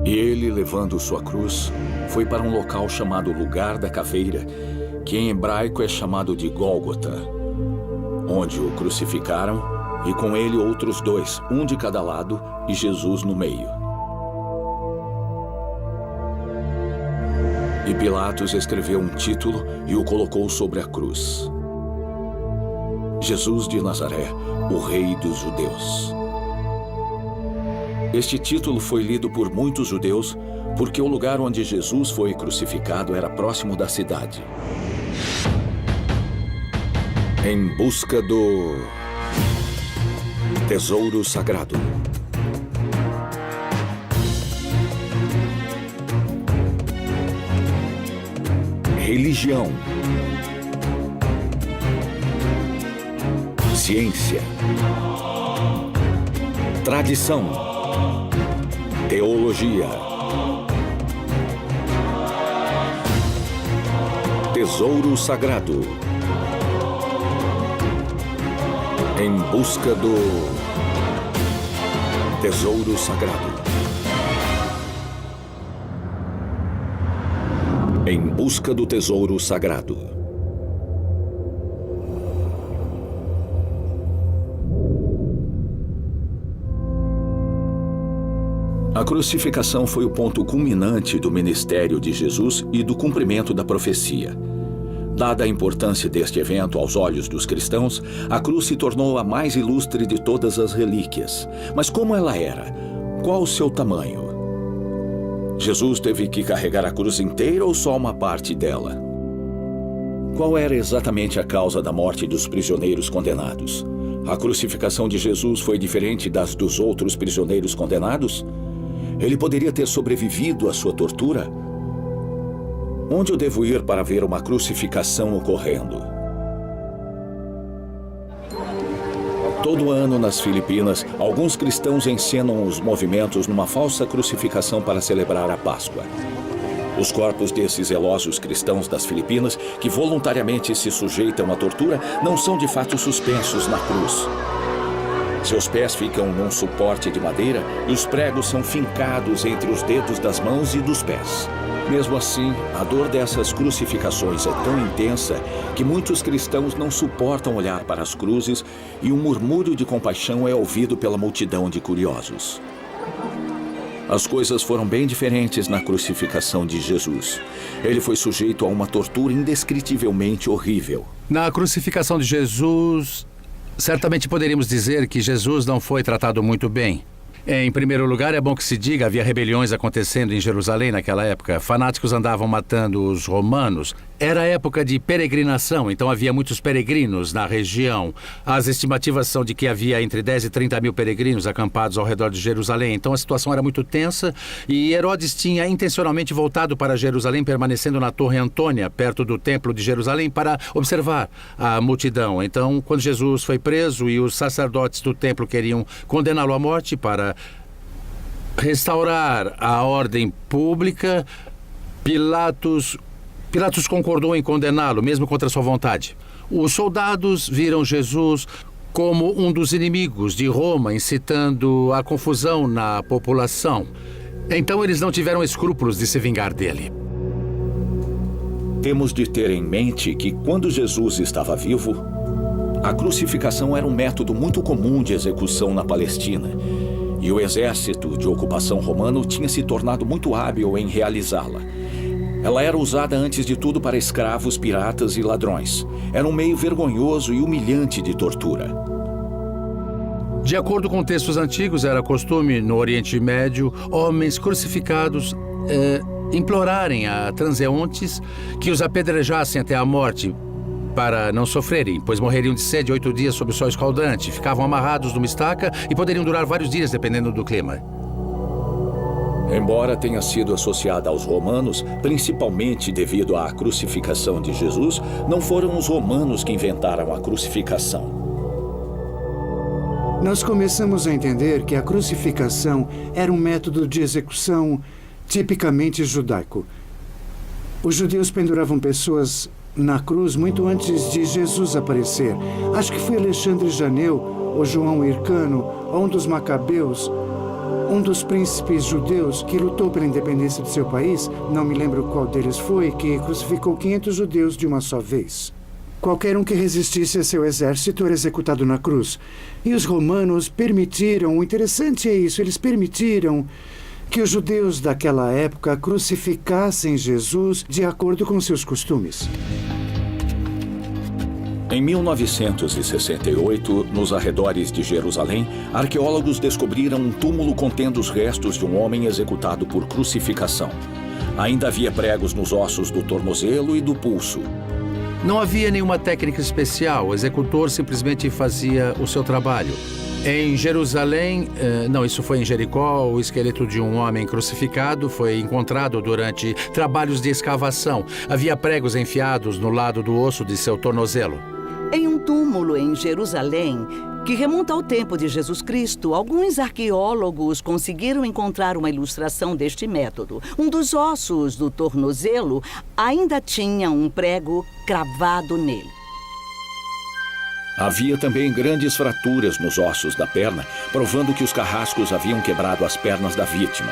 E ele, levando sua cruz, foi para um local chamado Lugar da Caveira, que em hebraico é chamado de Gólgota, onde o crucificaram, e com ele outros dois, um de cada lado, e Jesus no meio. E Pilatos escreveu um título e o colocou sobre a cruz: Jesus de Nazaré, o Rei dos Judeus. Este título foi lido por muitos judeus porque o lugar onde Jesus foi crucificado era próximo da cidade. Em busca do tesouro sagrado. Religião. Ciência. Tradição. Teologia. Tesouro sagrado. Em busca do tesouro sagrado. Em busca do tesouro sagrado. A crucificação foi o ponto culminante do ministério de Jesus e do cumprimento da profecia. Dada a importância deste evento aos olhos dos cristãos, a cruz se tornou a mais ilustre de todas as relíquias. Mas como ela era? Qual o seu tamanho? Jesus teve que carregar a cruz inteira ou só uma parte dela? Qual era exatamente a causa da morte dos prisioneiros condenados? A crucificação de Jesus foi diferente das dos outros prisioneiros condenados? Ele poderia ter sobrevivido à sua tortura? Onde eu devo ir para ver uma crucificação ocorrendo? Todo ano, nas Filipinas, alguns cristãos encenam os movimentos numa falsa crucificação para celebrar a Páscoa. Os corpos desses zelosos cristãos das Filipinas, que voluntariamente se sujeitam à tortura, não são de fato suspensos na cruz. Seus pés ficam num suporte de madeira e os pregos são fincados entre os dedos das mãos e dos pés. Mesmo assim, a dor dessas crucificações é tão intensa que muitos cristãos não suportam olhar para as cruzes e um murmúrio de compaixão é ouvido pela multidão de curiosos. As coisas foram bem diferentes na crucificação de Jesus. Ele foi sujeito a uma tortura indescritivelmente horrível. Na crucificação de Jesus, certamente poderíamos dizer que Jesus não foi tratado muito bem. Em primeiro lugar, é bom que se diga, havia rebeliões acontecendo em Jerusalém naquela época. Fanáticos andavam matando os romanos. Era época de peregrinação, então havia muitos peregrinos na região. As estimativas são de que havia entre 10 e 30 mil peregrinos acampados ao redor de Jerusalém. Então a situação era muito tensa e Herodes tinha intencionalmente voltado para Jerusalém, permanecendo na Torre Antônia, perto do Templo de Jerusalém, para observar a multidão. Então, quando Jesus foi preso e os sacerdotes do templo queriam condená-lo à morte para restaurar a ordem pública, Pilatos concordou em condená-lo, mesmo contra sua vontade. Os soldados viram Jesus como um dos inimigos de Roma, incitando a confusão na população. Então eles não tiveram escrúpulos de se vingar dele. Temos de ter em mente que quando Jesus estava vivo, a crucificação era um método muito comum de execução na Palestina. E o exército de ocupação romano tinha se tornado muito hábil em realizá-la. Ela era usada antes de tudo para escravos, piratas e ladrões. Era um meio vergonhoso e humilhante de tortura. De acordo com textos antigos, era costume no Oriente Médio homens crucificados implorarem a transeuntes que os apedrejassem até a morte para não sofrerem, pois morreriam de sede 8 dias sob o sol escaldante, ficavam amarrados numa estaca e poderiam durar vários dias dependendo do clima. Embora tenha sido associada aos romanos, principalmente devido à crucificação de Jesus, não foram os romanos que inventaram a crucificação. Nós começamos a entender que a crucificação era um método de execução tipicamente judaico. Os judeus penduravam pessoas na cruz muito antes de Jesus aparecer. Acho que foi Alexandre Janeu, ou João Hircano, ou um dos Macabeus, Um dos príncipes judeus que lutou pela independência do seu país, não me lembro qual deles foi, que crucificou 500 judeus de uma só vez. Qualquer um que resistisse a seu exército era executado na cruz. E os romanos permitiram, o interessante é isso, eles permitiram que os judeus daquela época crucificassem Jesus de acordo com seus costumes. Em 1968, nos arredores de Jerusalém, arqueólogos descobriram um túmulo contendo os restos de um homem executado por crucificação. Ainda havia pregos nos ossos do tornozelo e do pulso. Não havia nenhuma técnica especial, o executor simplesmente fazia o seu trabalho. Em Jerusalém, isso foi em Jericó, o esqueleto de um homem crucificado foi encontrado durante trabalhos de escavação. Havia pregos enfiados no lado do osso de seu tornozelo. Em um túmulo em Jerusalém, que remonta ao tempo de Jesus Cristo, alguns arqueólogos conseguiram encontrar uma ilustração deste método. Um dos ossos do tornozelo ainda tinha um prego cravado nele. Havia também grandes fraturas nos ossos da perna, provando que os carrascos haviam quebrado as pernas da vítima.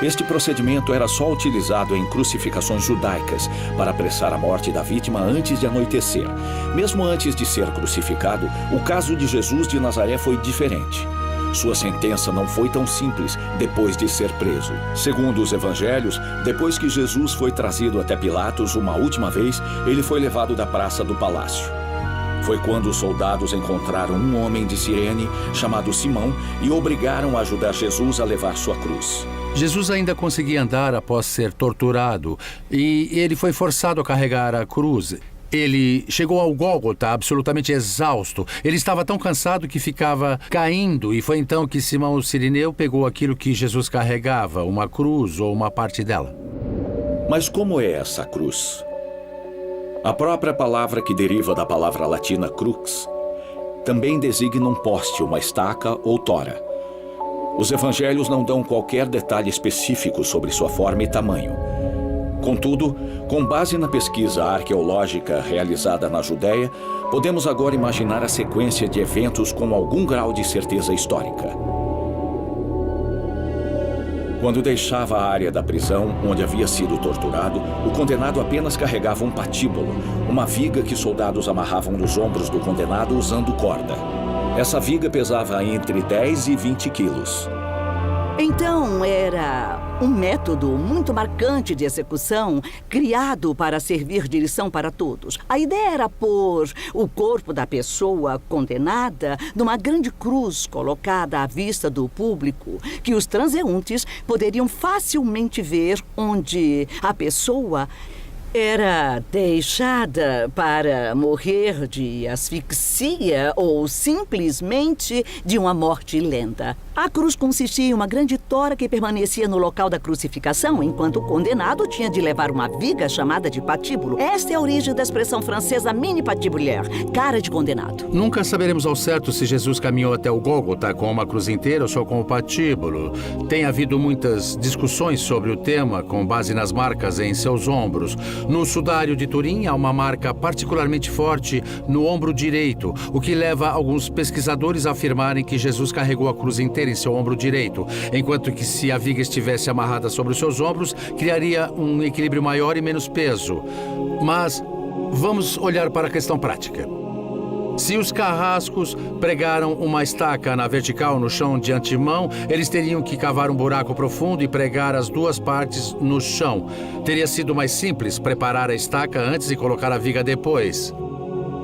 Este procedimento era só utilizado em crucificações judaicas para apressar a morte da vítima antes de anoitecer. Mesmo antes de ser crucificado, o caso de Jesus de Nazaré foi diferente. Sua sentença não foi tão simples depois de ser preso. Segundo os evangelhos, depois que Jesus foi trazido até Pilatos uma última vez, ele foi levado da praça do palácio. Foi quando os soldados encontraram um homem de Cirene, chamado Simão, e obrigaram a ajudar Jesus a levar sua cruz. Jesus ainda conseguia andar após ser torturado e ele foi forçado a carregar a cruz. Ele chegou ao Gólgota absolutamente exausto. Ele estava tão cansado que ficava caindo e foi então que Simão o Cireneu pegou aquilo que Jesus carregava, uma cruz ou uma parte dela. Mas como é essa cruz? A própria palavra que deriva da palavra latina crux também designa um poste, uma estaca ou tora. Os evangelhos não dão qualquer detalhe específico sobre sua forma e tamanho. Contudo, com base na pesquisa arqueológica realizada na Judéia, podemos agora imaginar a sequência de eventos com algum grau de certeza histórica. Quando deixava a área da prisão, onde havia sido torturado, o condenado apenas carregava um patíbulo, uma viga que soldados amarravam nos ombros do condenado usando corda. Essa viga pesava entre 10 e 20 quilos. Então, era um método muito marcante de execução, criado para servir de lição para todos. A ideia era pôr o corpo da pessoa condenada numa grande cruz colocada à vista do público, que os transeuntes poderiam facilmente ver onde a pessoa era deixada para morrer de asfixia ou simplesmente de uma morte lenta. A cruz consistia em uma grande tora que permanecia no local da crucificação, enquanto o condenado tinha de levar uma viga chamada de patíbulo. Esta é a origem da expressão francesa mini patibulaire, cara de condenado. Nunca saberemos ao certo se Jesus caminhou até o Gólgota com uma cruz inteira ou só com o patíbulo. Tem havido muitas discussões sobre o tema com base nas marcas em seus ombros. No sudário de Turim há uma marca particularmente forte no ombro direito, o que leva alguns pesquisadores a afirmarem que Jesus carregou a cruz inteira em seu ombro direito, enquanto que se a viga estivesse amarrada sobre os seus ombros, criaria um equilíbrio maior e menos peso. Mas vamos olhar para a questão prática. Se os carrascos pregaram uma estaca na vertical no chão de antemão, eles teriam que cavar um buraco profundo e pregar as duas partes no chão. Teria sido mais simples preparar a estaca antes e colocar a viga depois.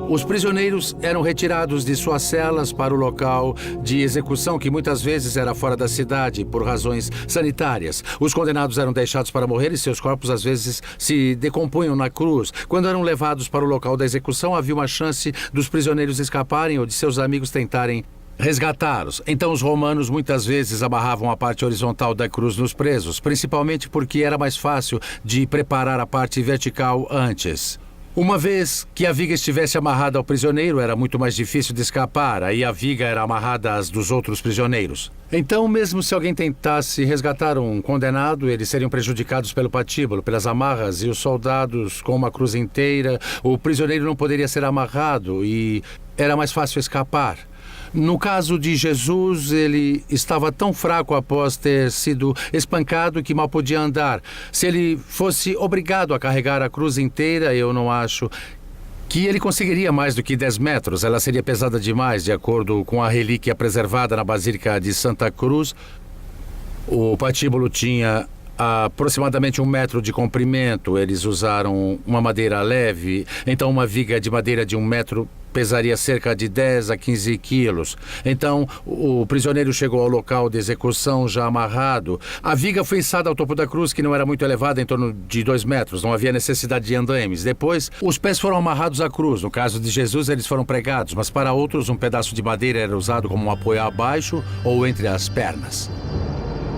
Os prisioneiros eram retirados de suas celas para o local de execução, que muitas vezes era fora da cidade, por razões sanitárias. Os condenados eram deixados para morrer e seus corpos às vezes se decompunham na cruz. Quando eram levados para o local da execução, havia uma chance dos prisioneiros escaparem ou de seus amigos tentarem resgatá-los. Então os romanos muitas vezes amarravam a parte horizontal da cruz nos presos, principalmente porque era mais fácil de preparar a parte vertical antes. Uma vez que a viga estivesse amarrada ao prisioneiro, era muito mais difícil de escapar. Aí a viga era amarrada às dos outros prisioneiros. Então, mesmo se alguém tentasse resgatar um condenado, eles seriam prejudicados pelo patíbulo, pelas amarras, e os soldados com uma cruz inteira, o prisioneiro não poderia ser amarrado e era mais fácil escapar. No caso de Jesus, ele estava tão fraco após ter sido espancado que mal podia andar. Se ele fosse obrigado a carregar a cruz inteira, eu não acho que ele conseguiria mais do que 10 metros. Ela seria pesada demais, de acordo com a relíquia preservada na Basílica de Santa Cruz. O patíbulo tinha aproximadamente 1 metro de comprimento. Eles usaram uma madeira leve, então uma viga de madeira de 1 metro pesaria cerca de 10 a 15 quilos. Então, o prisioneiro chegou ao local de execução já amarrado. A viga foi içada ao topo da cruz, que não era muito elevada, em torno de 2 metros. Não havia necessidade de andaimes. Depois, os pés foram amarrados à cruz. No caso de Jesus, eles foram pregados, mas para outros, um pedaço de madeira era usado como um apoio abaixo ou entre as pernas.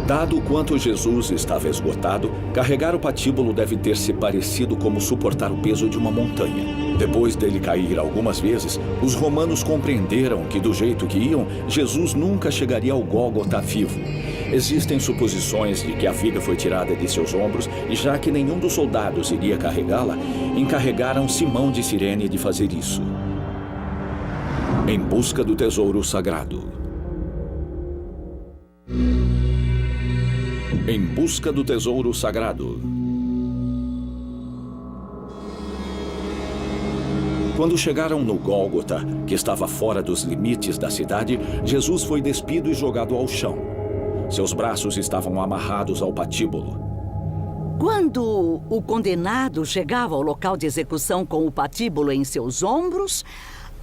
Dado o quanto Jesus estava esgotado, carregar o patíbulo deve ter se parecido como suportar o peso de uma montanha. Depois dele cair algumas vezes, os romanos compreenderam que, do jeito que iam, Jesus nunca chegaria ao Gólgota vivo. Existem suposições de que a viga foi tirada de seus ombros e, já que nenhum dos soldados iria carregá-la, encarregaram Simão de Cirene de fazer isso. Em busca do tesouro sagrado. Em busca do tesouro sagrado. Quando chegaram no Gólgota, que estava fora dos limites da cidade, Jesus foi despido e jogado ao chão. Seus braços estavam amarrados ao patíbulo. Quando o condenado chegava ao local de execução com o patíbulo em seus ombros,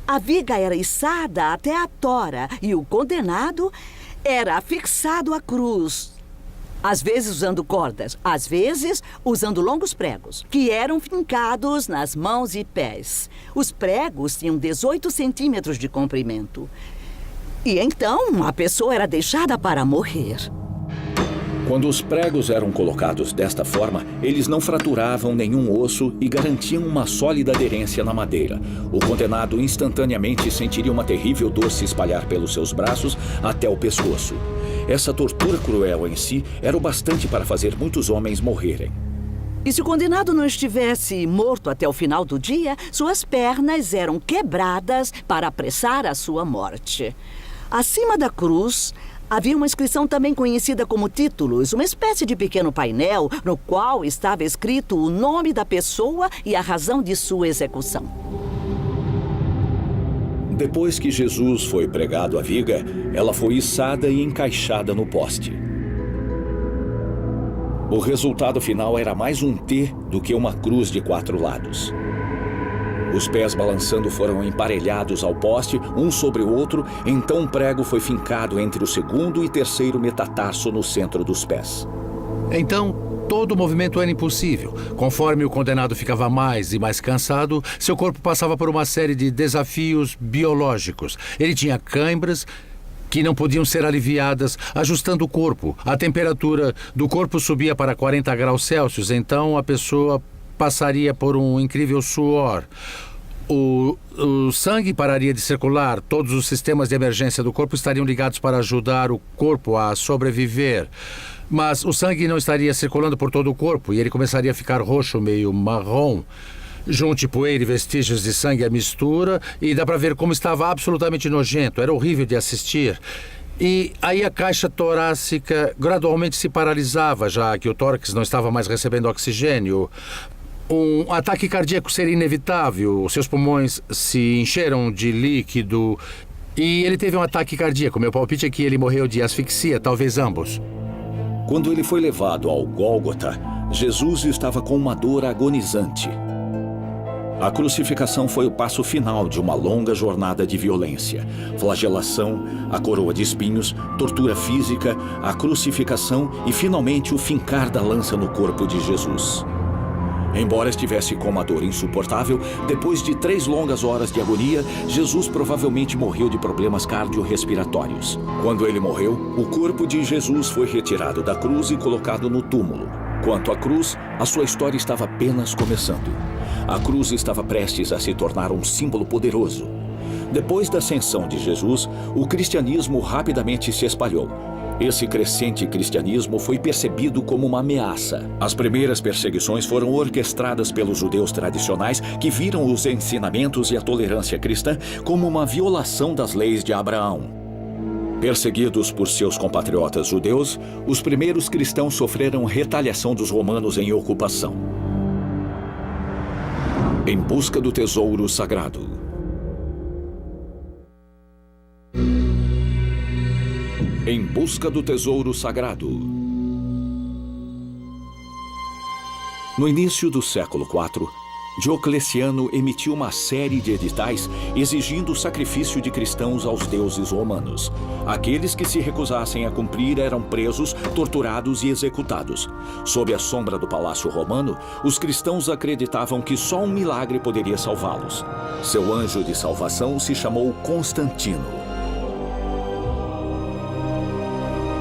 a viga era içada até a tora e o condenado era afixado à cruz. Às vezes usando cordas, às vezes usando longos pregos, que eram fincados nas mãos e pés. Os pregos tinham 18 centímetros de comprimento. E então a pessoa era deixada para morrer. Quando os pregos eram colocados desta forma, eles não fraturavam nenhum osso e garantiam uma sólida aderência na madeira. O condenado instantaneamente sentiria uma terrível dor se espalhar pelos seus braços até o pescoço. Essa tortura cruel em si era o bastante para fazer muitos homens morrerem. E se o condenado não estivesse morto até o final do dia, suas pernas eram quebradas para apressar a sua morte. Acima da cruz, havia uma inscrição também conhecida como títulos, uma espécie de pequeno painel no qual estava escrito o nome da pessoa e a razão de sua execução. Depois que Jesus foi pregado à viga, ela foi içada e encaixada no poste. O resultado final era mais um T do que uma cruz de 4 lados. Os pés balançando foram emparelhados ao poste, um sobre o outro, então um prego foi fincado entre o segundo e terceiro metatarso no centro dos pés. Então, todo o movimento era impossível. Conforme o condenado ficava mais e mais cansado, seu corpo passava por uma série de desafios biológicos. Ele tinha câimbras que não podiam ser aliviadas ajustando o corpo. A temperatura do corpo subia para 40 graus Celsius, então a pessoa passaria por um incrível suor. O sangue pararia de circular, todos os sistemas de emergência do corpo estariam ligados para ajudar o corpo a sobreviver. Mas o sangue não estaria circulando por todo o corpo e ele começaria a ficar roxo, meio marrom. Junte poeira e vestígios de sangue à mistura e dá para ver como estava absolutamente nojento. Era horrível de assistir. E aí a caixa torácica gradualmente se paralisava, já que o tórax não estava mais recebendo oxigênio. Um ataque cardíaco seria inevitável. Seus pulmões se encheram de líquido e ele teve um ataque cardíaco. Meu palpite é que ele morreu de asfixia, talvez ambos. Quando ele foi levado ao Gólgota, Jesus estava com uma dor agonizante. A crucificação foi o passo final de uma longa jornada de violência. Flagelação, a coroa de espinhos, tortura física, a crucificação e, finalmente, o fincar da lança no corpo de Jesus. Embora estivesse com uma dor insuportável, depois de 3 longas horas de agonia, Jesus provavelmente morreu de problemas cardiorrespiratórios. Quando ele morreu, o corpo de Jesus foi retirado da cruz e colocado no túmulo. Quanto à cruz, a sua história estava apenas começando. A cruz estava prestes a se tornar um símbolo poderoso. Depois da ascensão de Jesus, o cristianismo rapidamente se espalhou. Esse crescente cristianismo foi percebido como uma ameaça. As primeiras perseguições foram orquestradas pelos judeus tradicionais que viram os ensinamentos e a tolerância cristã como uma violação das leis de Abraão. Perseguidos por seus compatriotas judeus, os primeiros cristãos sofreram retaliação dos romanos em ocupação. Em busca do tesouro sagrado. Em busca do tesouro sagrado. No início do século IV, Diocleciano emitiu uma série de editais exigindo o sacrifício de cristãos aos deuses romanos. Aqueles que se recusassem a cumprir eram presos, torturados e executados. Sob a sombra do Palácio Romano, os cristãos acreditavam que só um milagre poderia salvá-los. Seu anjo de salvação se chamou Constantino.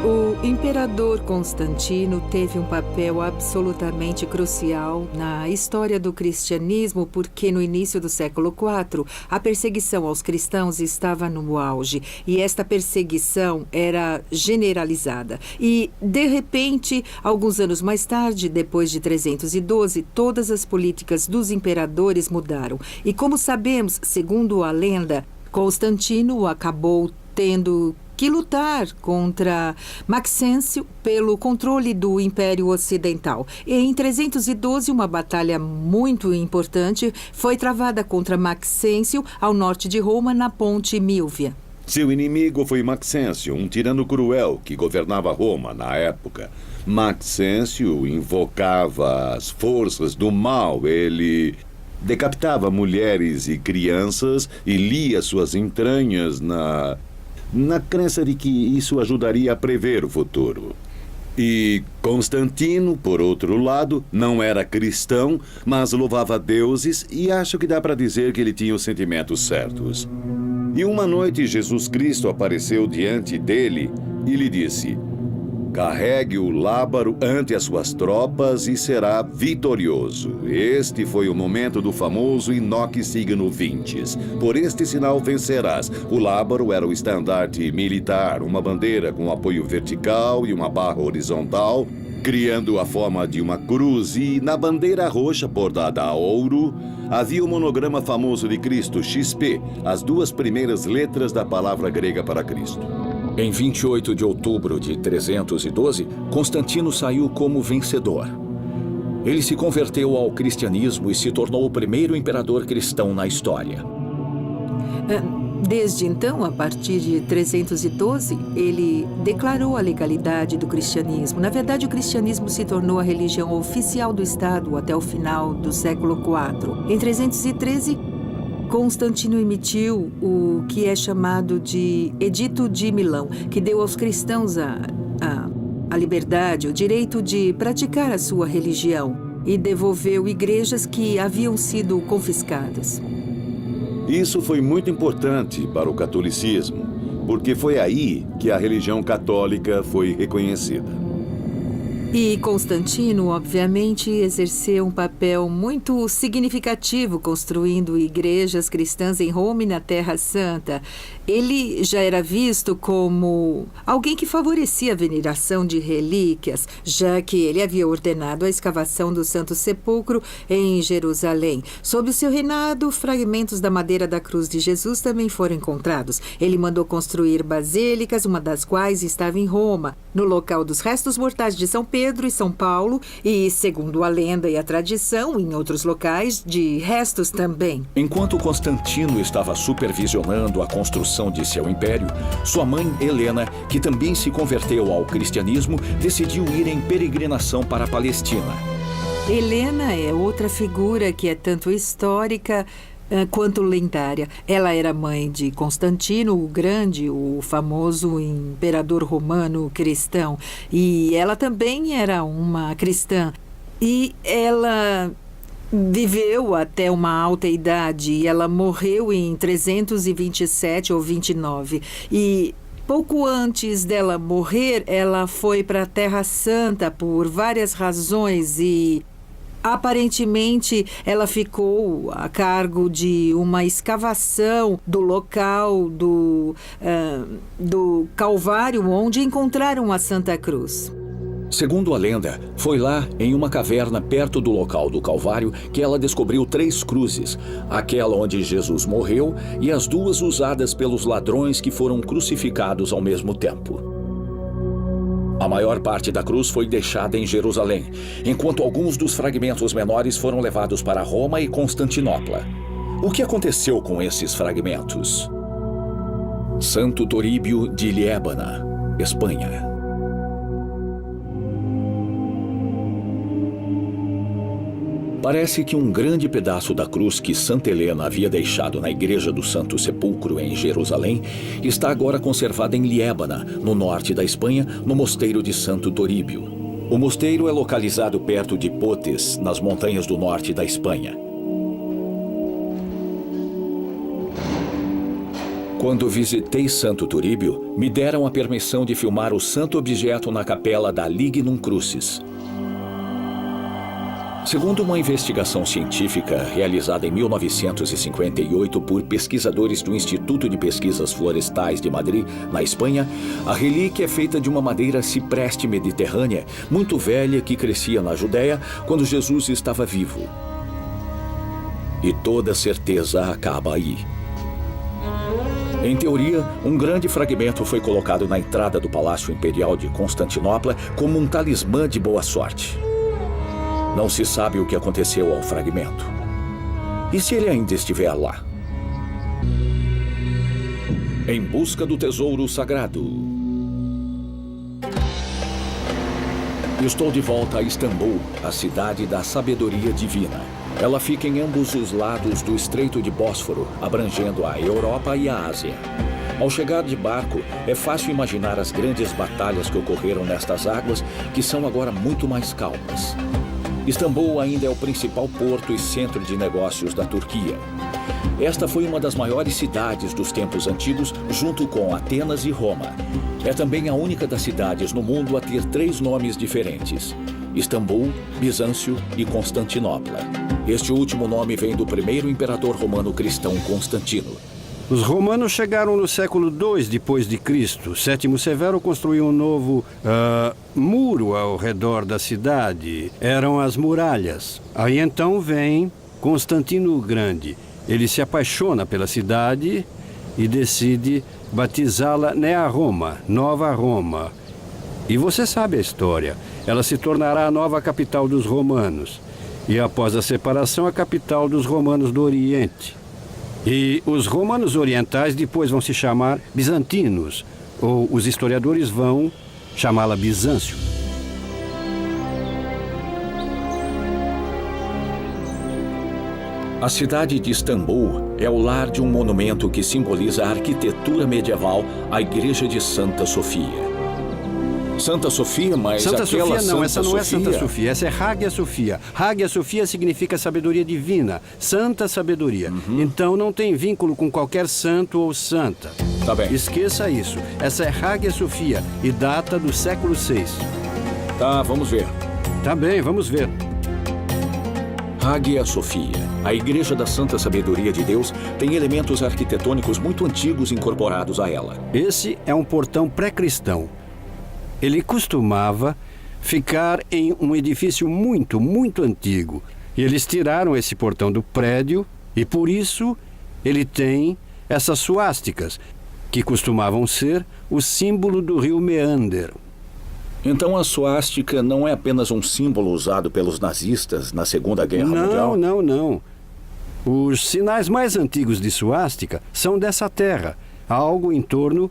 O imperador Constantino teve um papel absolutamente crucial na história do cristianismo, porque no início do século IV, a perseguição aos cristãos estava no auge e esta perseguição era generalizada. E, de repente, alguns anos mais tarde, depois de 312, todas as políticas dos imperadores mudaram. E como sabemos, segundo a lenda, Constantino acabou tendo que lutar contra Maxêncio pelo controle do Império Ocidental. E em 312, uma batalha muito importante foi travada contra Maxêncio ao norte de Roma, na ponte Milvia. Seu inimigo foi Maxêncio, um tirano cruel que governava Roma na época. Maxêncio invocava as forças do mal. Ele decapitava mulheres e crianças e lia suas entranhas na crença de que isso ajudaria a prever o futuro. E Constantino, por outro lado, não era cristão, mas louvava deuses e acho que dá para dizer que ele tinha os sentimentos certos. E uma noite Jesus Cristo apareceu diante dele e lhe disse: carregue o lábaro ante as suas tropas e será vitorioso. Este foi o momento do famoso Inoque Signo Vintes. Por este sinal vencerás. O lábaro era o estandarte militar, uma bandeira com apoio vertical e uma barra horizontal, criando a forma de uma cruz, e na bandeira roxa bordada a ouro havia o monograma famoso de Cristo, XP, as duas primeiras letras da palavra grega para Cristo. Em 28 de outubro de 312, Constantino saiu como vencedor. Ele se converteu ao cristianismo e se tornou o primeiro imperador cristão na história. Desde então, a partir de 312, ele declarou a legalidade do cristianismo. Na verdade, o cristianismo se tornou a religião oficial do Estado até o final do século IV. Em 313, Constantino emitiu o que é chamado de Edito de Milão, que deu aos cristãos a liberdade, o direito de praticar a sua religião, e devolveu igrejas que haviam sido confiscadas. Isso foi muito importante para o catolicismo, porque foi aí que a religião católica foi reconhecida. E Constantino, obviamente, exerceu um papel muito significativo construindo igrejas cristãs em Roma e na Terra Santa. Ele já era visto como alguém que favorecia a veneração de relíquias, já que ele havia ordenado a escavação do Santo Sepulcro em Jerusalém. Sob o seu reinado, fragmentos da madeira da cruz de Jesus também foram encontrados. Ele mandou construir basílicas, uma das quais estava em Roma, no local dos restos mortais de São Pedro e São Paulo, e, segundo a lenda e a tradição, em outros locais de restos também. Enquanto Constantino estava supervisionando a construção de seu império, sua mãe, Helena, que também se converteu ao cristianismo, decidiu ir em peregrinação para a Palestina. Helena é outra figura que é tanto histórica quanto lendária. Ela era mãe de Constantino o Grande, o famoso imperador romano cristão. E ela também era uma cristã. E ela viveu até uma alta idade e ela morreu em 327 ou 29. E pouco antes dela morrer, ela foi para a Terra Santa por várias razões e Aparentemente, ela ficou a cargo de uma escavação do local do Calvário, onde encontraram a Santa Cruz. Segundo a lenda, foi lá, em uma caverna perto do local do Calvário, que ela descobriu 3 cruzes. Aquela onde Jesus morreu e as 2 usadas pelos ladrões que foram crucificados ao mesmo tempo. A maior parte da cruz foi deixada em Jerusalém, enquanto alguns dos fragmentos menores foram levados para Roma e Constantinopla. O que aconteceu com esses fragmentos? Santo Toríbio de Liébana, Espanha. Parece que um grande pedaço da cruz que Santa Helena havia deixado na Igreja do Santo Sepulcro, em Jerusalém, está agora conservada em Liébana, no norte da Espanha, no mosteiro de Santo Toríbio. O mosteiro é localizado perto de Potes, nas montanhas do norte da Espanha. Quando visitei Santo Toríbio, me deram a permissão de filmar o santo objeto na capela da Lignum Crucis. Segundo uma investigação científica realizada em 1958 por pesquisadores do Instituto de Pesquisas Florestais de Madrid, na Espanha, a relíquia é feita de uma madeira cipreste mediterrânea, muito velha, que crescia na Judéia quando Jesus estava vivo. E toda certeza acaba aí. Em teoria, um grande fragmento foi colocado na entrada do Palácio Imperial de Constantinopla como um talismã de boa sorte. Não se sabe o que aconteceu ao fragmento. E se ele ainda estiver lá? Em busca do tesouro sagrado. Estou de volta a Istambul, a cidade da sabedoria divina. Ela fica em ambos os lados do Estreito de Bósforo, abrangendo a Europa e a Ásia. Ao chegar de barco, é fácil imaginar as grandes batalhas que ocorreram nestas águas, que são agora muito mais calmas. Istambul ainda é o principal porto e centro de negócios da Turquia. Esta foi uma das maiores cidades dos tempos antigos, junto com Atenas e Roma. É também a única das cidades no mundo a ter 3 nomes diferentes: Istambul, Bizâncio e Constantinopla. Este último nome vem do primeiro imperador romano cristão, Constantino. Os romanos chegaram no século II depois de Cristo. Sétimo Severo construiu um novo muro ao redor da cidade. Eram as muralhas. Aí então vem Constantino o Grande. Ele se apaixona pela cidade e decide batizá-la Nea Roma, Nova Roma. E você sabe a história. Ela se tornará a nova capital dos romanos. E após a separação, a capital dos romanos do Oriente. E os romanos orientais depois vão se chamar bizantinos, ou os historiadores vão chamá-la Bizâncio. A cidade de Istambul é o lar de um monumento que simboliza a arquitetura medieval, a Igreja de Santa Sofia. Santa Sofia, mas Santa aquela Sofia não, Santa essa não Sofia... é Santa Sofia, essa é Hagia Sofia. Hagia Sofia significa sabedoria divina, santa sabedoria. Então não tem vínculo com qualquer santo ou santa. Tá bem. Esqueça isso. Essa é Hagia Sofia e data do século VI. Tá, vamos ver. Tá bem, vamos ver. Hagia Sofia, a Igreja da Santa Sabedoria de Deus, tem elementos arquitetônicos muito antigos incorporados a ela. Esse é um portão pré-cristão. Ele costumava ficar em um edifício muito, muito antigo. E eles tiraram esse portão do prédio e, por isso, ele tem essas suásticas, que costumavam ser o símbolo do rio Meander. Então a suástica não é apenas um símbolo usado pelos nazistas na Segunda Guerra Mundial? Não. Os sinais mais antigos de suástica são dessa terra, algo em torno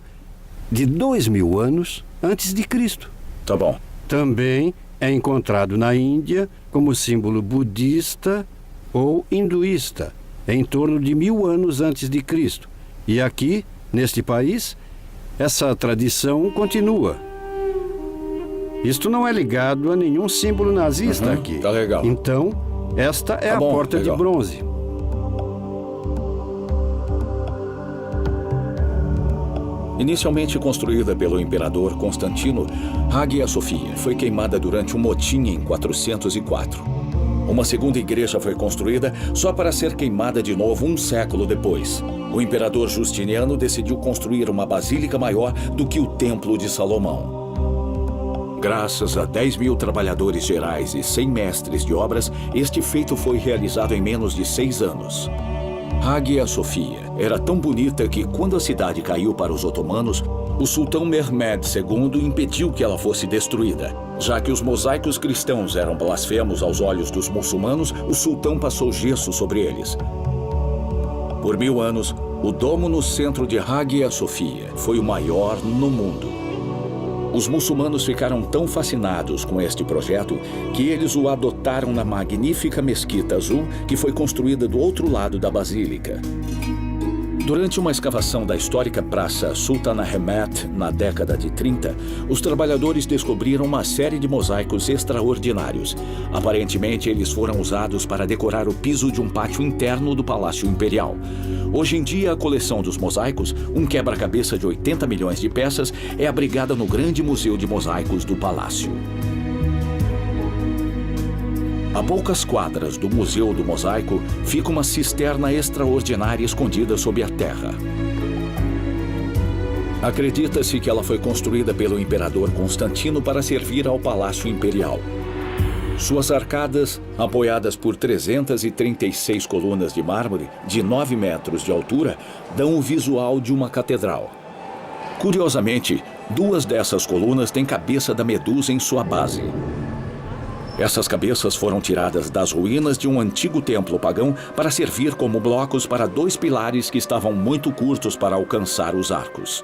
de 2000 anos antes de Cristo. Tá bom. Também é encontrado na Índia como símbolo budista ou hinduísta, em torno de 1000 anos antes de Cristo. E aqui, neste país, essa tradição continua. Isto não é ligado a nenhum símbolo nazista aqui. Tá legal. Então, esta é Tá a bom, porta legal. de bronze. Inicialmente construída pelo imperador Constantino, Hagia Sofia foi queimada durante um motim em 404. Uma segunda igreja foi construída só para ser queimada de novo um século depois. O imperador Justiniano decidiu construir uma basílica maior do que o Templo de Salomão. Graças a 10.000 trabalhadores gerais e 100 mestres de obras, este feito foi realizado em menos de 6 anos. Hagia Sophia era tão bonita que, quando a cidade caiu para os otomanos, o sultão Mehmed II impediu que ela fosse destruída. Já que os mosaicos cristãos eram blasfemos aos olhos dos muçulmanos, o sultão passou gesso sobre eles. Por 1000 anos, o domo no centro de Hagia Sophia foi o maior no mundo. Os muçulmanos ficaram tão fascinados com este projeto que eles o adotaram na magnífica Mesquita Azul, que foi construída do outro lado da basílica. Durante uma escavação da histórica Praça Sultanahmet, na década de 30, os trabalhadores descobriram uma série de mosaicos extraordinários. Aparentemente, eles foram usados para decorar o piso de um pátio interno do Palácio Imperial. Hoje em dia, a coleção dos mosaicos, um quebra-cabeça de 80 milhões de peças, é abrigada no Grande Museu de Mosaicos do Palácio. A poucas quadras do Museu do Mosaico fica uma cisterna extraordinária escondida sob a terra. Acredita-se que ela foi construída pelo imperador Constantino para servir ao Palácio Imperial. Suas arcadas, apoiadas por 336 colunas de mármore de 9 metros de altura, dão o visual de uma catedral. Curiosamente, 2 dessas colunas têm cabeça da Medusa em sua base. Essas cabeças foram tiradas das ruínas de um antigo templo pagão para servir como blocos para 2 pilares que estavam muito curtos para alcançar os arcos.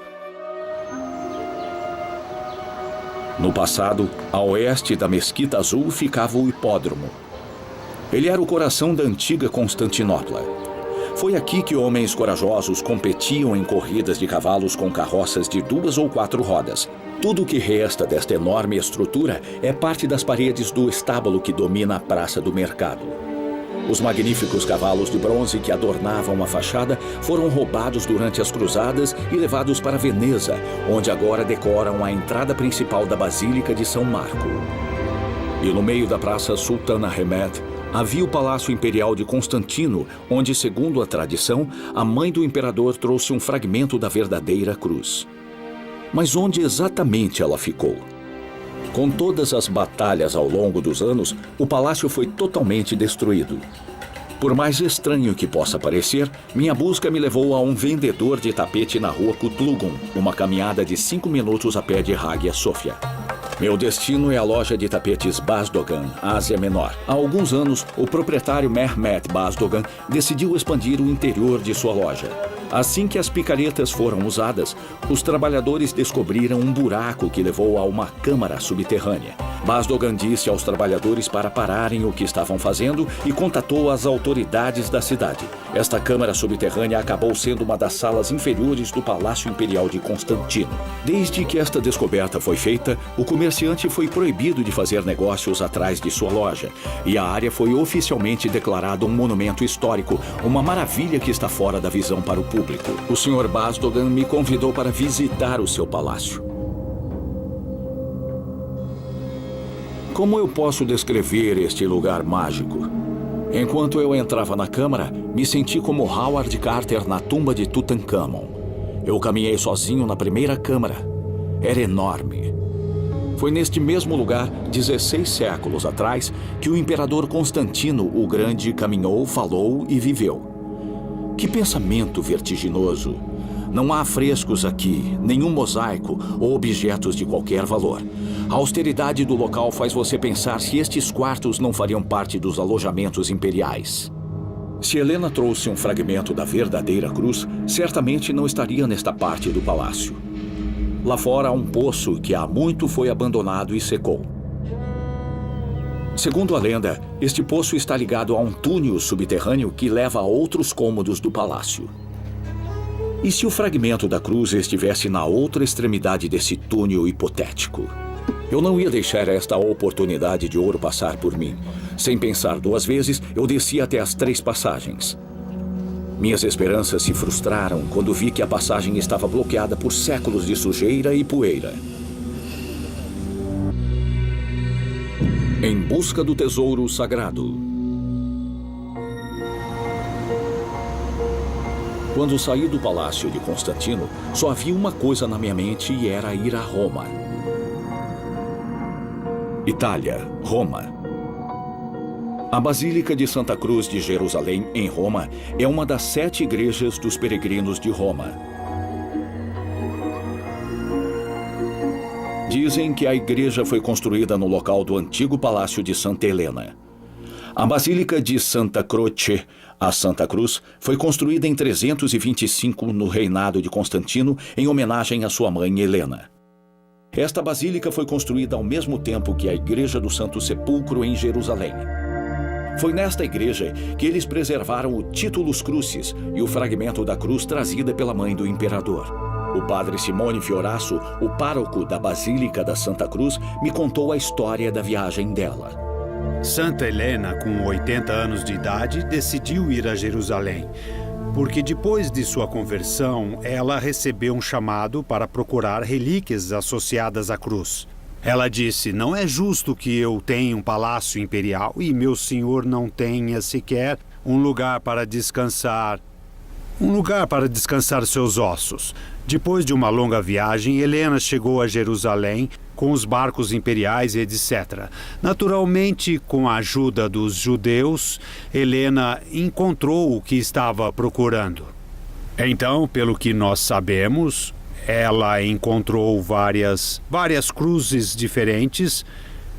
No passado, a oeste da Mesquita Azul ficava o hipódromo. Ele era o coração da antiga Constantinopla. Foi aqui que homens corajosos competiam em corridas de cavalos com carroças de 2 ou 4 rodas. Tudo o que resta desta enorme estrutura é parte das paredes do estábulo que domina a Praça do Mercado. Os magníficos cavalos de bronze que adornavam a fachada foram roubados durante as cruzadas e levados para Veneza, onde agora decoram a entrada principal da Basílica de São Marco. E no meio da Praça Sultanahmet havia o Palácio Imperial de Constantino, onde, segundo a tradição, a mãe do imperador trouxe um fragmento da verdadeira cruz. Mas onde exatamente ela ficou? Com todas as batalhas ao longo dos anos, o palácio foi totalmente destruído. Por mais estranho que possa parecer, minha busca me levou a um vendedor de tapete na rua Kutlugun, uma caminhada de 5 minutos a pé de Hagia Sophia. Meu destino é a loja de tapetes Bazdogan, Ásia Menor. Há alguns anos, o proprietário Mehmet Bazdogan decidiu expandir o interior de sua loja. Assim que as picaretas foram usadas, os trabalhadores descobriram um buraco que levou a uma câmara subterrânea. Bazdogan disse aos trabalhadores para pararem o que estavam fazendo e contatou as autoridades da cidade. Esta câmara subterrânea acabou sendo uma das salas inferiores do Palácio Imperial de Constantino. Desde que esta descoberta foi feita, o comerciante foi proibido de fazer negócios atrás de sua loja, e a área foi oficialmente declarada um monumento histórico, uma maravilha que está fora da visão para o público. O Sr. Bazdogan me convidou para visitar o seu palácio. Como eu posso descrever este lugar mágico? Enquanto eu entrava na câmara, me senti como Howard Carter na tumba de Tutankhamon. Eu caminhei sozinho na primeira câmara. Era enorme. Foi neste mesmo lugar, 16 séculos atrás, que o imperador Constantino o Grande caminhou, falou e viveu. Que pensamento vertiginoso! Não há frescos aqui, nenhum mosaico ou objetos de qualquer valor. A austeridade do local faz você pensar se estes quartos não fariam parte dos alojamentos imperiais. Se Helena trouxe um fragmento da verdadeira cruz, certamente não estaria nesta parte do palácio. Lá fora há um poço que há muito foi abandonado e secou. Segundo a lenda, este poço está ligado a um túnel subterrâneo que leva a outros cômodos do palácio. E se o fragmento da cruz estivesse na outra extremidade desse túnel hipotético? Eu não ia deixar esta oportunidade de ouro passar por mim. Sem pensar 2 vezes, eu desci até as 3 passagens. Minhas esperanças se frustraram quando vi que a passagem estava bloqueada por séculos de sujeira e poeira. Em busca do tesouro sagrado. Quando saí do palácio de Constantino, só havia uma coisa na minha mente e era ir a Roma. Itália, Roma. A Basílica de Santa Cruz de Jerusalém, em Roma, é uma das 7 igrejas dos peregrinos de Roma. Dizem que a igreja foi construída no local do antigo Palácio de Santa Helena. A Basílica de Santa Croce, a Santa Cruz, foi construída em 325 no reinado de Constantino, em homenagem à sua mãe Helena. Esta basílica foi construída ao mesmo tempo que a Igreja do Santo Sepulcro em Jerusalém. Foi nesta igreja que eles preservaram o Titulus Crucis e o fragmento da cruz trazida pela mãe do imperador. O padre Simone Fiorasso, o pároco da Basílica da Santa Cruz, me contou a história da viagem dela. Santa Helena, com 80 anos de idade, decidiu ir a Jerusalém, porque depois de sua conversão, ela recebeu um chamado para procurar relíquias associadas à cruz. Ela disse: não é justo que eu tenha um palácio imperial e meu senhor não tenha sequer um lugar para descansar seus ossos. Depois de uma longa viagem, Helena chegou a Jerusalém com os barcos imperiais e etc. Naturalmente, com a ajuda dos judeus, Helena encontrou o que estava procurando. Então, pelo que nós sabemos, ela encontrou várias cruzes diferentes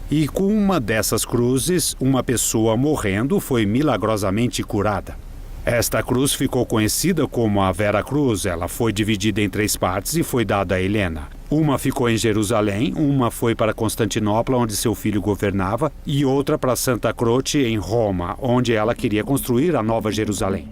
e com uma dessas cruzes, uma pessoa morrendo foi milagrosamente curada. Esta cruz ficou conhecida como a Vera Cruz. Ela foi dividida em 3 partes e foi dada a Helena. Uma ficou em Jerusalém, uma foi para Constantinopla, onde seu filho governava, e outra para Santa Croce, em Roma, onde ela queria construir a Nova Jerusalém.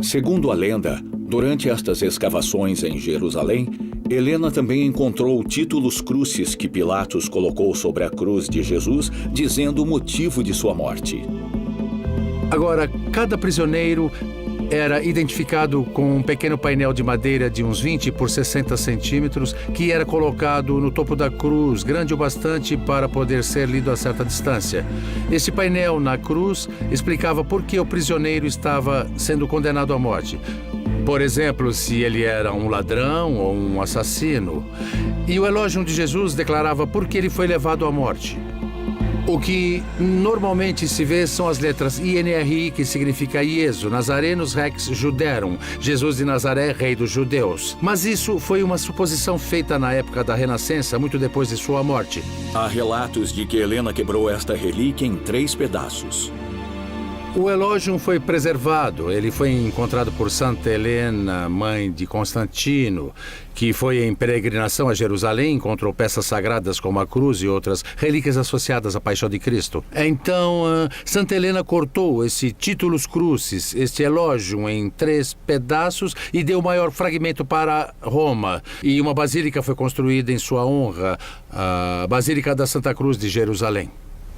Segundo a lenda, durante estas escavações em Jerusalém, Helena também encontrou o Titulus Crucis que Pilatos colocou sobre a cruz de Jesus, dizendo o motivo de sua morte. Agora, cada prisioneiro era identificado com um pequeno painel de madeira de uns 20 por 60 centímetros que era colocado no topo da cruz, grande o bastante para poder ser lido a certa distância. Esse painel na cruz explicava por que o prisioneiro estava sendo condenado à morte. Por exemplo, se ele era um ladrão ou um assassino. E o elógio de Jesus declarava por que ele foi levado à morte. O que normalmente se vê são as letras INRI, que significa Iesu, Nazarenus Rex Juderum, Jesus de Nazaré, rei dos judeus. Mas isso foi uma suposição feita na época da Renascença, muito depois de sua morte. Há relatos de que Helena quebrou esta relíquia em 3 pedaços. O elógio foi preservado. Ele foi encontrado por Santa Helena, mãe de Constantino, que foi em peregrinação a Jerusalém, encontrou peças sagradas como a cruz e outras relíquias associadas à paixão de Cristo. Então, Santa Helena cortou esse Titulus Crucis, este elógio, em 3 pedaços e deu o maior fragmento para Roma. E uma basílica foi construída em sua honra, a Basílica da Santa Cruz de Jerusalém.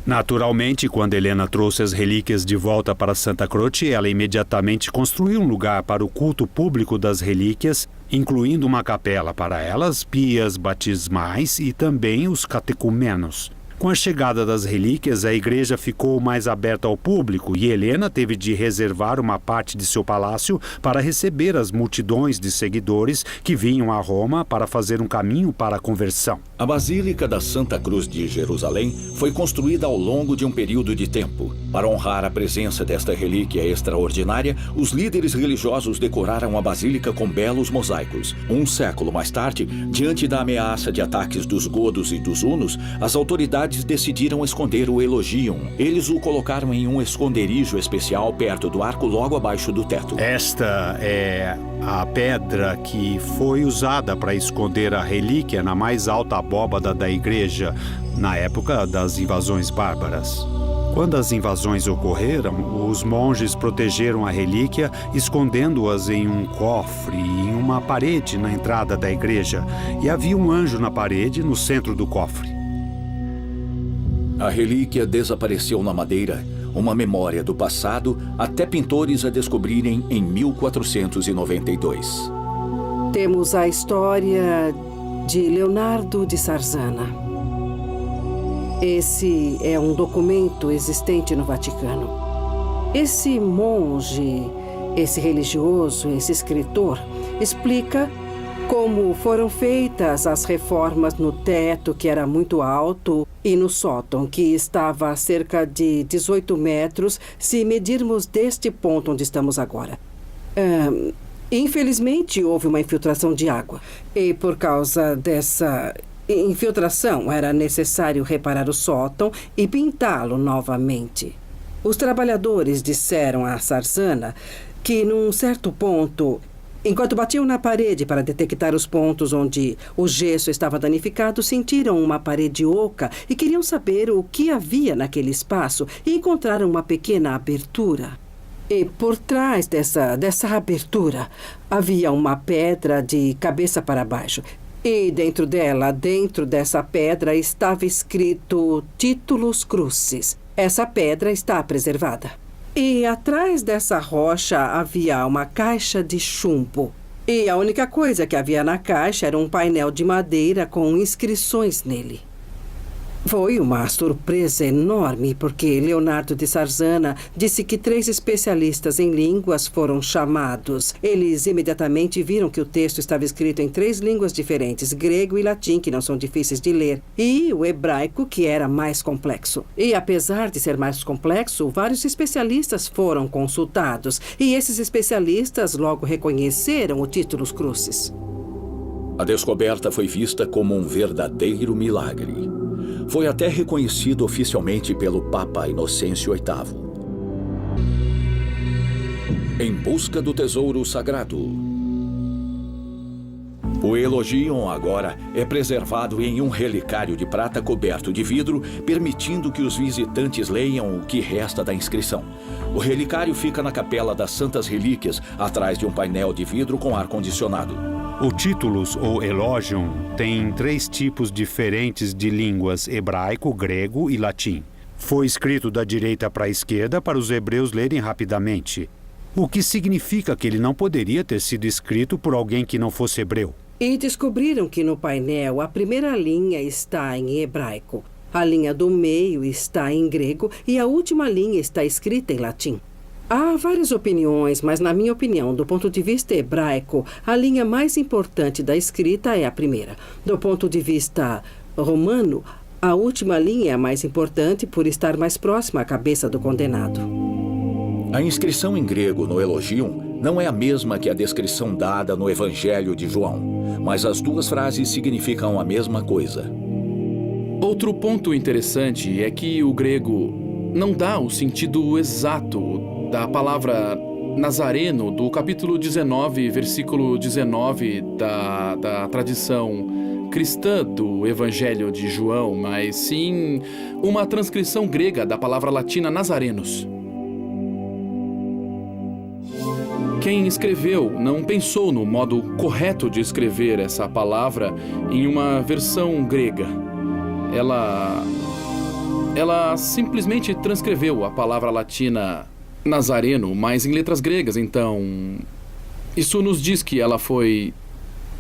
Naturalmente, quando Helena trouxe as relíquias de volta para Santa Croce, ela imediatamente construiu um lugar para o culto público das relíquias, incluindo uma capela para elas, pias batismais e também os catecumenos. Com a chegada das relíquias, a igreja ficou mais aberta ao público e Helena teve de reservar uma parte de seu palácio para receber as multidões de seguidores que vinham a Roma para fazer um caminho para a conversão. A Basílica da Santa Cruz de Jerusalém foi construída ao longo de um período de tempo. Para honrar a presença desta relíquia extraordinária, os líderes religiosos decoraram a basílica com belos mosaicos. Um século mais tarde, diante da ameaça de ataques dos godos e dos hunos, as autoridades decidiram esconder o Elogium. Eles o colocaram em um esconderijo especial perto do arco, logo abaixo do teto. Esta é a pedra que foi usada para esconder a relíquia na mais alta abóbada da igreja, na época das invasões bárbaras. Quando as invasões ocorreram, os monges protegeram a relíquia, escondendo-as em um cofre em uma parede na entrada da igreja. E havia um anjo na parede, no centro do cofre. A relíquia desapareceu na madeira, uma memória do passado, até pintores a descobrirem em 1492. Temos a história de Leonardo de Sarzana. Esse é um documento existente no Vaticano. Esse monge esse religioso, esse escritor, explica como foram feitas as reformas no teto, que era muito alto, e no sótão, que estava a cerca de 18 metros, se medirmos deste ponto onde estamos agora. Infelizmente, houve uma infiltração de água. E por causa dessa infiltração, era necessário reparar o sótão e pintá-lo novamente. Os trabalhadores disseram a Sarzana que, num certo ponto, enquanto batiam na parede para detectar os pontos onde o gesso estava danificado, sentiram uma parede oca e queriam saber o que havia naquele espaço e encontraram uma pequena abertura. E por trás dessa abertura, havia uma pedra de cabeça para baixo. E dentro dela, dentro dessa pedra, estava escrito Titulus Crucis. Essa pedra está preservada. E atrás dessa rocha havia uma caixa de chumbo. E a única coisa que havia na caixa era um painel de madeira com inscrições nele. Foi uma surpresa enorme, porque Leonardo de Sarzana disse que 3 especialistas em línguas foram chamados. Eles imediatamente viram que o texto estava escrito em 3 línguas diferentes, grego e latim, que não são difíceis de ler, e o hebraico, que era mais complexo. E apesar de ser mais complexo, vários especialistas foram consultados, e esses especialistas logo reconheceram o Titulus Crucis. A descoberta foi vista como um verdadeiro milagre. Foi até reconhecido oficialmente pelo Papa Inocêncio VIII. Em busca do tesouro sagrado. O Elogium agora é preservado em um relicário de prata coberto de vidro, permitindo que os visitantes leiam o que resta da inscrição. O relicário fica na Capela das Santas Relíquias, atrás de um painel de vidro com ar-condicionado. O Titulus, ou Elogium, tem 3 tipos diferentes de línguas: hebraico, grego e latim. Foi escrito da direita para a esquerda para os hebreus lerem rapidamente, o que significa que ele não poderia ter sido escrito por alguém que não fosse hebreu. E descobriram que no painel a primeira linha está em hebraico, a linha do meio está em grego e a última linha está escrita em latim. Há várias opiniões, mas na minha opinião, do ponto de vista hebraico, a linha mais importante da escrita é a primeira. Do ponto de vista romano, a última linha é a mais importante por estar mais próxima à cabeça do condenado. A inscrição em grego no Elogium não é a mesma que a descrição dada no Evangelho de João, mas as 2 frases significam a mesma coisa. Outro ponto interessante é que o grego não dá o sentido exato da palavra Nazareno, do capítulo 19, versículo 19 da tradição cristã do Evangelho de João, mas sim uma transcrição grega da palavra latina Nazarenos. Quem escreveu não pensou no modo correto de escrever essa palavra em uma versão grega. Ela simplesmente transcreveu a palavra latina Nazareno, mas em letras gregas. Então, isso nos diz que ela foi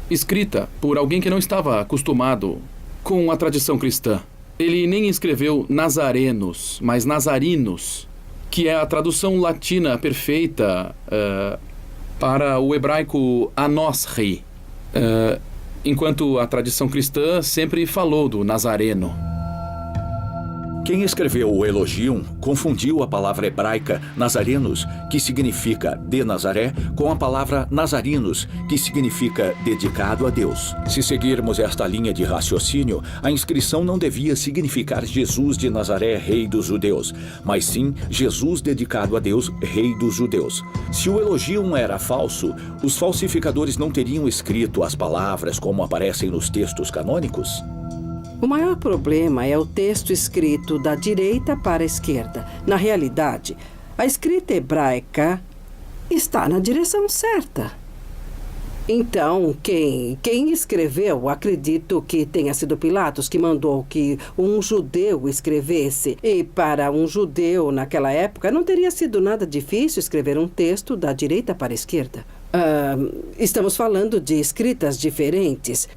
escrita por alguém que não estava acostumado com a tradição cristã. Ele nem escreveu Nazarenos, mas Nazarinos, que é a tradução latina perfeita para o hebraico Anosri, enquanto a tradição cristã sempre falou do Nazareno. Quem escreveu o Elogium confundiu a palavra hebraica Nazarenos, que significa de Nazaré, com a palavra Nazarinos, que significa dedicado a Deus. Se seguirmos esta linha de raciocínio, a inscrição não devia significar Jesus de Nazaré, rei dos judeus, mas sim Jesus dedicado a Deus, rei dos judeus. Se o Elogium era falso, os falsificadores não teriam escrito as palavras como aparecem nos textos canônicos? O maior problema é o texto escrito da direita para a esquerda. Na realidade, a escrita hebraica está na direção certa. Então, quem escreveu, acredito que tenha sido Pilatos, que mandou que um judeu escrevesse. E para um judeu, naquela época, não teria sido nada difícil escrever um texto da direita para a esquerda. Estamos falando de escritas diferentes.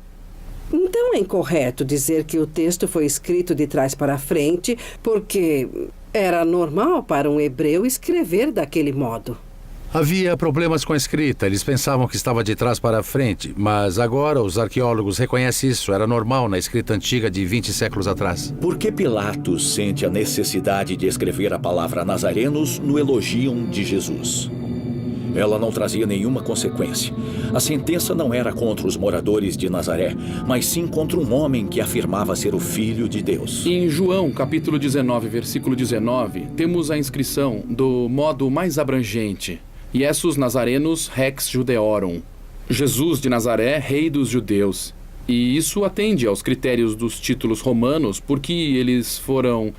Então é incorreto dizer que o texto foi escrito de trás para frente, porque era normal para um hebreu escrever daquele modo. Havia problemas com a escrita. Eles pensavam que estava de trás para frente, mas agora os arqueólogos reconhecem isso. Era normal na escrita antiga de 20 séculos atrás. Por que Pilatos sente a necessidade de escrever a palavra Nazarenos no Elogium de Jesus? Ela não trazia nenhuma consequência. A sentença não era contra os moradores de Nazaré, mas sim contra um homem que afirmava ser o Filho de Deus. Em João, capítulo 19, versículo 19, temos a inscrição do modo mais abrangente. Jesus Nazarenus Rex Judeorum. Jesus de Nazaré, Rei dos Judeus. E isso atende aos critérios dos títulos romanos porque eles foram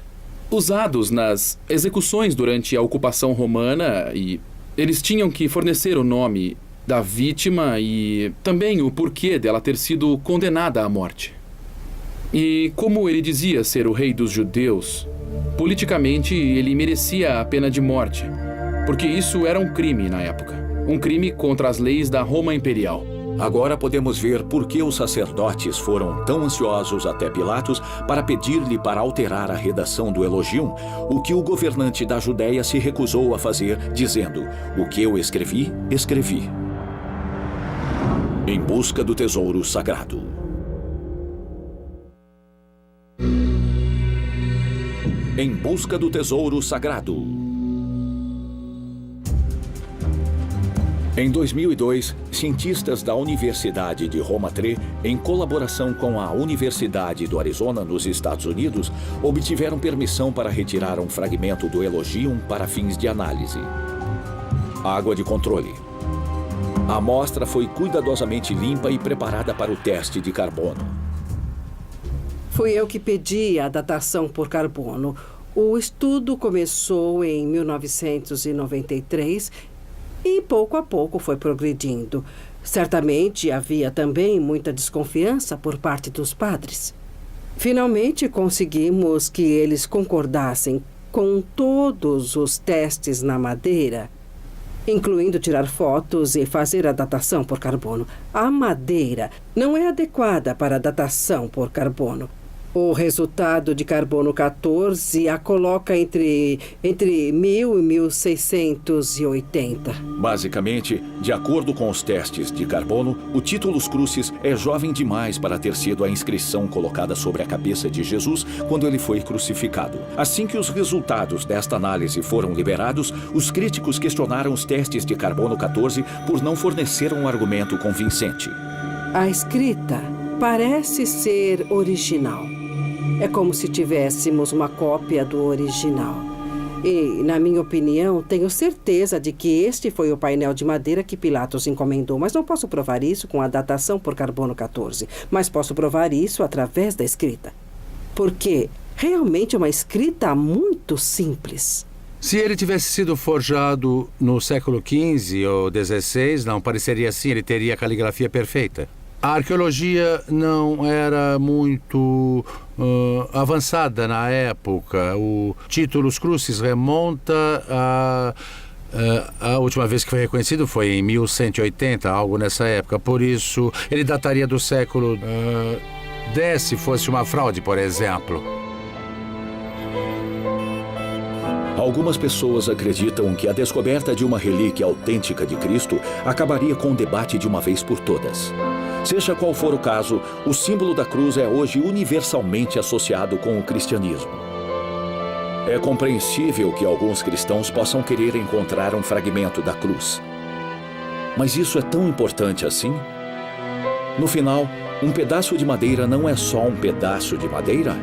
usados nas execuções durante a ocupação romana e eles tinham que fornecer o nome da vítima e também o porquê dela ter sido condenada à morte. E como ele dizia ser o Rei dos Judeus, politicamente ele merecia a pena de morte, porque isso era um crime na época. Um crime contra as leis da Roma Imperial. Agora podemos ver por que os sacerdotes foram tão ansiosos até Pilatos para pedir-lhe para alterar a redação do Elogium, o que o governante da Judéia se recusou a fazer, dizendo: "O que eu escrevi, escrevi." Em busca do tesouro sagrado. Em busca do tesouro sagrado. Em 2002, cientistas da Universidade de Roma III, em colaboração com a Universidade do Arizona, nos Estados Unidos, obtiveram permissão para retirar um fragmento do Elogium para fins de análise. Água de controle. A amostra foi cuidadosamente limpa e preparada para o teste de carbono. Fui eu que pedi a datação por carbono. O estudo começou em 1993 e pouco a pouco foi progredindo. Certamente havia também muita desconfiança por parte dos padres. Finalmente conseguimos que eles concordassem com todos os testes na madeira, incluindo tirar fotos e fazer a datação por carbono. A madeira não é adequada para a datação por carbono. O resultado de carbono 14 a coloca entre 1000 e 1680. Basicamente, de acordo com os testes de carbono, o Titulus Crucis é jovem demais para ter sido a inscrição colocada sobre a cabeça de Jesus quando ele foi crucificado. Assim que os resultados desta análise foram liberados, os críticos questionaram os testes de carbono 14 por não fornecer um argumento convincente. A escrita parece ser original. É como se tivéssemos uma cópia do original. E, na minha opinião, tenho certeza de que este foi o painel de madeira que Pilatos encomendou, mas não posso provar isso com a datação por carbono 14. Mas posso provar isso através da escrita. Porque realmente é uma escrita muito simples. Se ele tivesse sido forjado no século XV ou XVI, não pareceria assim, ele teria a caligrafia perfeita. A arqueologia não era muito avançada na época. O Titulus Crucis remonta a última vez que foi reconhecido foi em 1180, algo nessa época. Por isso, ele dataria do século X, se fosse uma fraude, por exemplo. Algumas pessoas acreditam que a descoberta de uma relíquia autêntica de Cristo acabaria com o debate de uma vez por todas. Seja qual for o caso, o símbolo da cruz é hoje universalmente associado com o cristianismo. É compreensível que alguns cristãos possam querer encontrar um fragmento da cruz. Mas isso é tão importante assim? No final, um pedaço de madeira não é só um pedaço de madeira?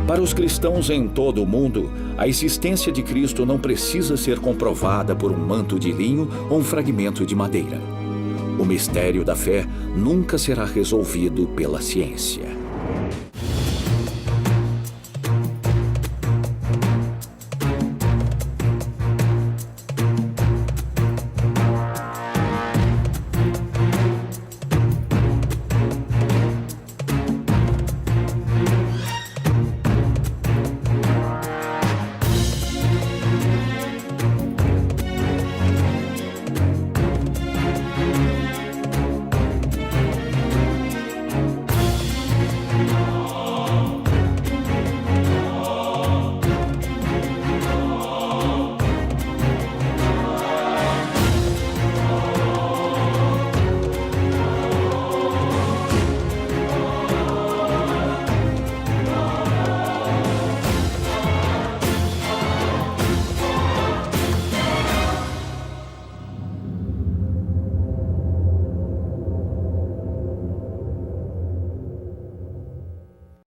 Para os cristãos em todo o mundo, a existência de Cristo não precisa ser comprovada por um manto de linho ou um fragmento de madeira. O mistério da fé nunca será resolvido pela ciência.